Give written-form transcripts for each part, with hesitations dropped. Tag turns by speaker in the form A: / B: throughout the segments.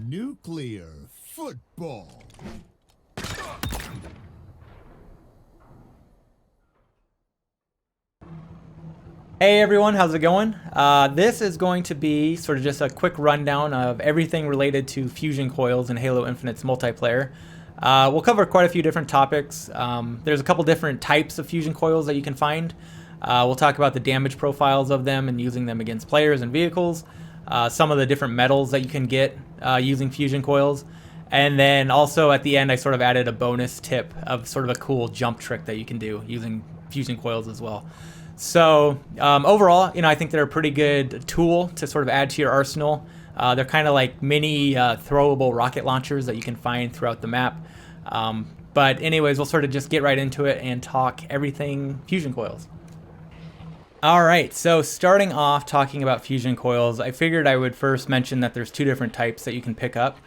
A: Nuclear football.
B: Hey everyone, how's it going? This is going to be sort of just a quick rundown of everything related to Fusion Coils and Halo Infinite's multiplayer. We'll cover quite a few different topics. There's a couple different types of Fusion Coils that you can find. We'll talk about the damage profiles of them and using them against players and vehicles. Some of the different metals that you can get using Fusion Coils. And then also at the end I sort of added a bonus tip of sort of a cool jump trick that you can do using Fusion Coils as well. So overall, I think they're a pretty good tool to sort of add to your arsenal. They're kind of like mini throwable rocket launchers that you can find throughout the map. But anyways, we'll sort of just get right into it and talk everything Fusion Coils. Alright, so starting off talking about Fusion Coils, I figured I would first mention that there's two different types that you can pick up,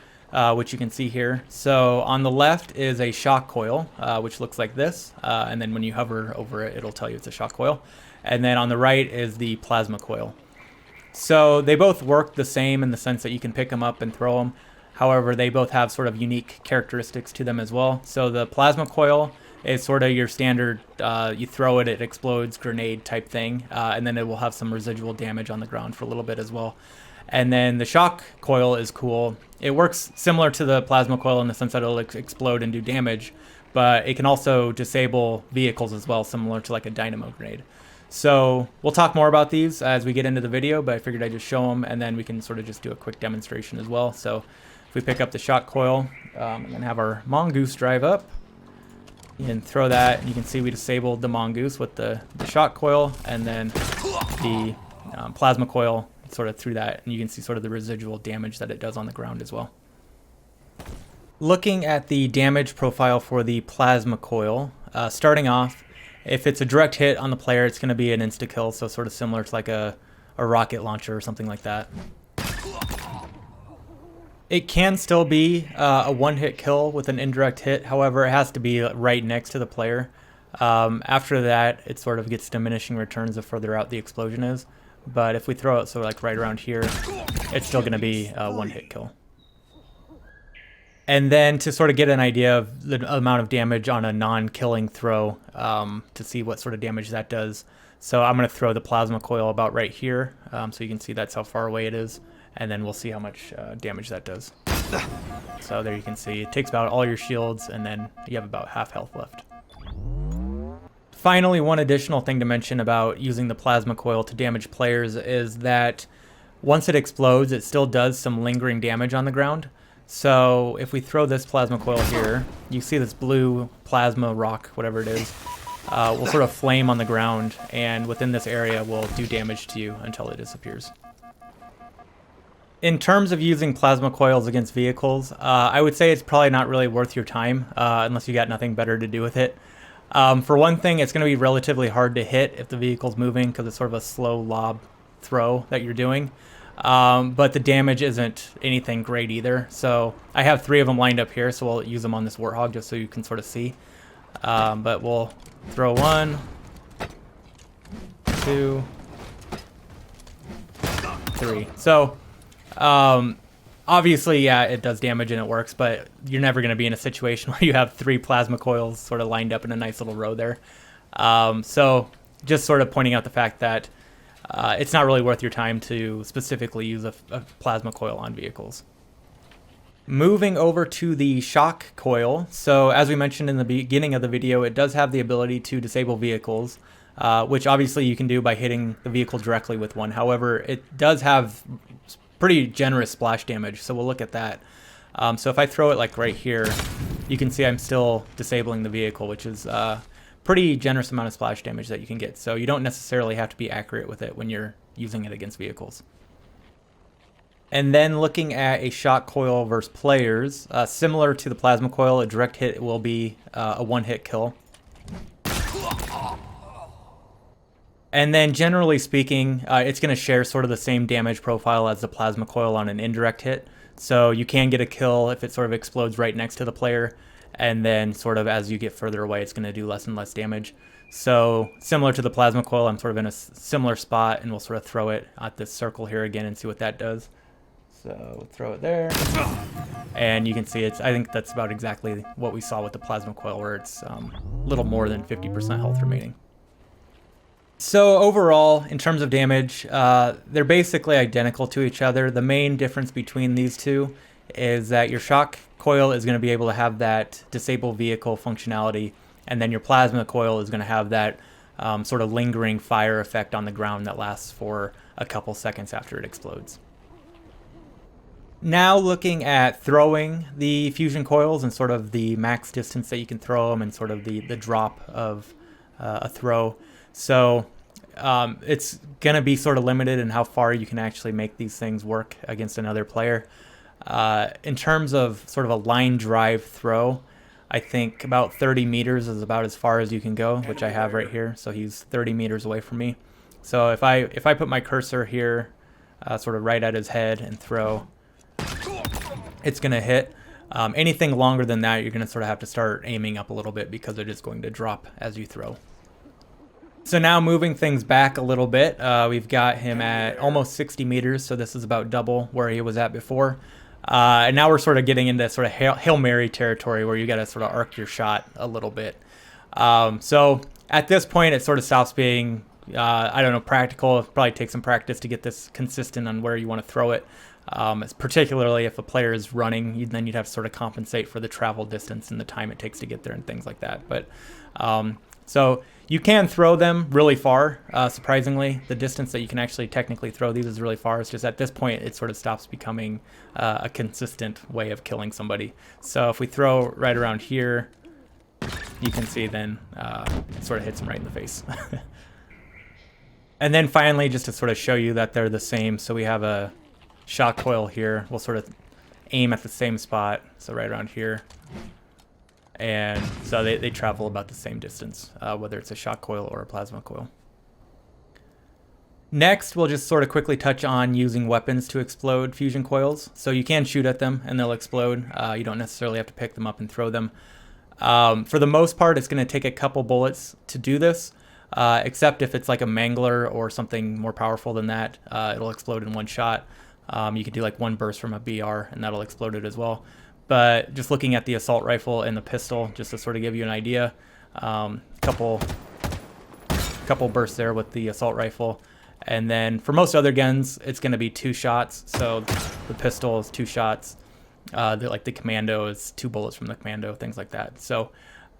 B: which you can see here. So on the left is a shock coil, which looks like this, and then when you hover over it, it'll tell you it's a shock coil. And then on the right is the plasma coil. So they both work the same in the sense that you can pick them up and throw them. However, they both have sort of unique characteristics to them as well. So the plasma coil is sort of your standard, you throw it, it explodes, grenade type thing, and then it will have some residual damage on the ground for a little bit as well. And then the shock coil is cool. It works similar to the plasma coil in the sense that it'll explode and do damage, but it can also disable vehicles as well, similar to like a dynamo grenade. So we'll talk more about these as we get into the video, but I figured I'd just show them and then we can sort of just do a quick demonstration as well. So if we pick up the shock coil and then have our mongoose drive up, you can throw that, and you can see we disabled the mongoose with the shock coil, and then the plasma coil sort of through that, and you can see sort of the residual damage that it does on the ground as well. Looking at the damage profile for the plasma coil, starting off, if it's a direct hit on the player, it's going to be an insta-kill, so sort of similar to like a rocket launcher or something like that. It can still be a one-hit kill with an indirect hit, however, it has to be right next to the player. After that, it sort of gets diminishing returns the further out the explosion is. But if we throw it so like right around here, it's still going to be a one-hit kill. And then to sort of get an idea of the amount of damage on a non-killing throw, to see what sort of damage that does. So I'm going to throw the plasma coil about right here, so you can see that's how far away it is. And then we'll see how much damage that does. So there you can see it takes about all your shields, and then you have about half health left. Finally, one additional thing to mention about using the plasma coil to damage players is that once it explodes, it still does some lingering damage on the ground. So if we throw this plasma coil here, you see this blue plasma rock, whatever it is, will sort of flame on the ground, and within this area will do damage to you until it disappears. In terms of using plasma coils against vehicles, I would say it's probably not really worth your time unless you got nothing better to do with it. For one thing, it's going to be relatively hard to hit if the vehicle's moving because it's sort of a slow lob throw that you're doing. But the damage isn't anything great either. So I have 3 of them lined up here, so we'll use them on this Warthog just so you can sort of see. But we'll throw 1, 2, 3. So obviously, yeah, it does damage and it works, but you're never going to be in a situation where you have 3 plasma coils sort of lined up in a nice little row there. So just sort of pointing out the fact that it's not really worth your time to specifically use a plasma coil on vehicles. Moving over to the shock coil. So as we mentioned in the beginning of the video, it does have the ability to disable vehicles, which obviously you can do by hitting the vehicle directly with one. However, it does have pretty generous splash damage, so we'll look at that. So if I throw it like right here, you can see I'm still disabling the vehicle, which is pretty generous amount of splash damage that you can get. So you don't necessarily have to be accurate with it when you're using it against vehicles. And then looking at a shock coil versus players, similar to the plasma coil, a direct hit will be a one-hit kill. And then generally speaking, it's going to share sort of the same damage profile as the plasma coil on an indirect hit. So you can get a kill if it sort of explodes right next to the player. And then sort of as you get further away, it's going to do less and less damage. So similar to the plasma coil, I'm sort of in a similar spot, and we'll sort of throw it at this circle here again and see what that does. So we'll throw it there. And you can see I think that's about exactly what we saw with the plasma coil, where it's a little more than 50% health remaining. So overall, in terms of damage, they're basically identical to each other. The main difference between these two is that your shock coil is going to be able to have that disable vehicle functionality, and then your plasma coil is going to have that sort of lingering fire effect on the ground that lasts for a couple seconds after it explodes. Now looking at throwing the fusion coils and sort of the max distance that you can throw them and sort of the drop of a throw. So it's going to be sort of limited in how far you can actually make these things work against another player. In terms of sort of a line drive throw, I think about 30 meters is about as far as you can go, which I have right here. So he's 30 meters away from me. So if I put my cursor here, sort of right at his head and throw, it's going to hit. Anything longer than that, you're going to sort of have to start aiming up a little bit because it is going to drop as you throw. So now moving things back a little bit, we've got him at almost 60 meters. So this is about double where he was at before. And now we're sort of getting into sort of Hail Mary territory where you got to sort of arc your shot a little bit. So at this point, it sort of stops being, I don't know, practical. It probably takes some practice to get this consistent on where you want to throw it. Particularly if a player is running, then you'd have to sort of compensate for the travel distance and the time it takes to get there and things like that. But so you can throw them really far, surprisingly. The distance that you can actually technically throw these is really far. It's just at this point, it sort of stops becoming a consistent way of killing somebody. So if we throw right around here, you can see then it sort of hits him right in the face. And then finally, just to sort of show you that they're the same, so we have a shock coil here. We'll sort of aim at the same spot, so right around here. And so they travel about the same distance, whether it's a shock coil or a plasma coil. Next, we'll just sort of quickly touch on using weapons to explode fusion coils. So you can shoot at them and they'll explode. You don't necessarily have to pick them up and throw them. For the most part, it's going to take a couple bullets to do this, except if it's like a mangler or something more powerful than that. It'll explode in one shot. You can do like one burst from a BR and that'll explode it as well. But just looking at the assault rifle and the pistol, just to sort of give you an idea, couple bursts there with the assault rifle. And then for most other guns, it's going to be 2 shots. So the pistol is 2 shots. Like the commando is 2 bullets from the commando, things like that. So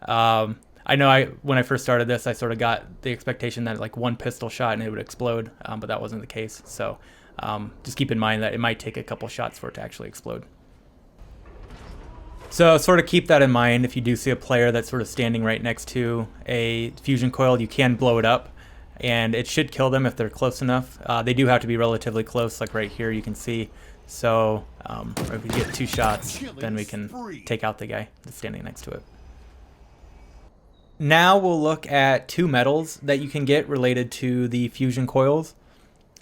B: I know when I first started this, I sort of got the expectation that like 1 pistol shot and it would explode, but that wasn't the case. So just keep in mind that it might take a couple shots for it to actually explode. So sort of keep that in mind. If you do see a player that's sort of standing right next to a fusion coil, you can blow it up and it should kill them if they're close enough. They do have to be relatively close, like right here you can see. So if we get 2 shots, then we can take out the guy that's standing next to it. Now we'll look at 2 medals that you can get related to the fusion coils.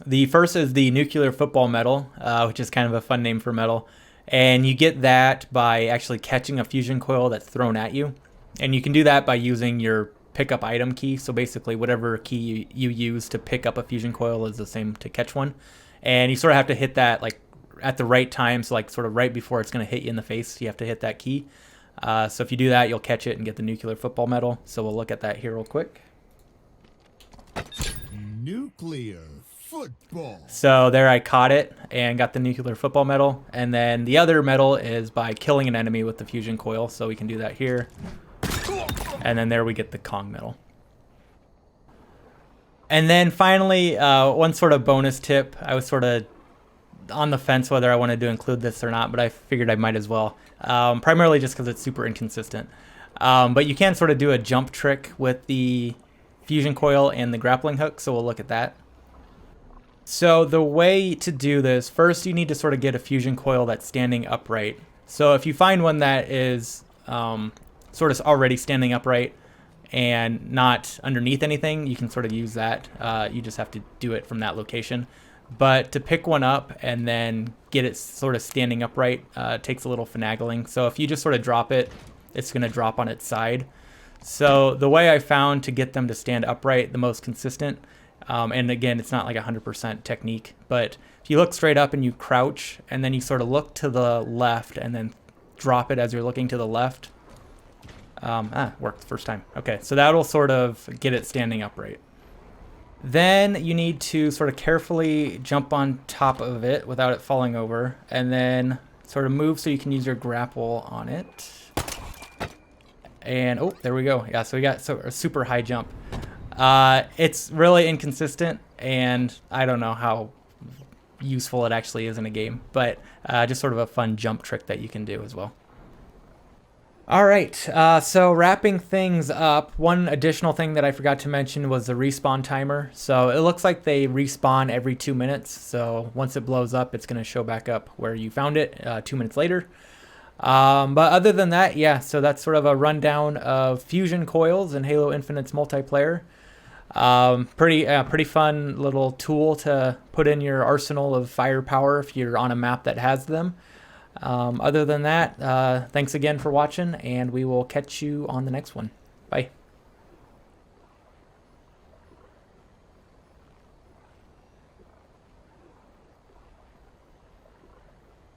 B: The first is the nuclear football medal, which is kind of a fun name for medal. And you get that by actually catching a fusion coil that's thrown at you. And you can do that by using your pickup item key. So basically whatever key you use to pick up a fusion coil is the same to catch one. And you sort of have to hit that like at the right time. So like sort of right before it's going to hit you in the face, you have to hit that key. So if you do that, you'll catch it and get the nuclear football medal. So we'll look at that here real quick.
A: Nuclear football.
B: So there I caught it and got the nuclear football medal. And then the other medal is by killing an enemy with the fusion coil. So we can do that here. And then there we get the Kong medal. And then finally, one sort of bonus tip. I was sort of on the fence whether I wanted to include this or not, but I figured I might as well. Primarily just because it's super inconsistent. But you can sort of do a jump trick with the fusion coil and the grappling hook. So we'll look at that. So the way to do this, first you need to sort of get a fusion coil that's standing upright. So if you find one that is sort of already standing upright and not underneath anything, you can sort of use that. You just have to do it from that location. But to pick one up and then get it sort of standing upright takes a little finagling. So if you just sort of drop it, it's going to drop on its side. So the way I found to get them to stand upright the most consistent And again, it's not like 100% technique, but if you look straight up and you crouch and then you sort of look to the left and then drop it as you're looking to the left. Worked the first time. Okay, so that'll sort of get it standing upright. Then you need to sort of carefully jump on top of it without it falling over, and then sort of move so you can use your grapple on it. And oh, there we go. Yeah, so we got a super high jump. It's really inconsistent, and I don't know how useful it actually is in a game, but just sort of a fun jump trick that you can do as well. All right, so wrapping things up, one additional thing that I forgot to mention was the respawn timer. So it looks like they respawn every 2 minutes. So once it blows up, it's going to show back up where you found it 2 minutes later. But other than that, yeah, so that's sort of a rundown of Fusion Coils and Halo Infinite's multiplayer. Pretty fun little tool to put in your arsenal of firepower if you're on a map that has them. Other than that, thanks again for watching, and we will catch you on the next one. Bye.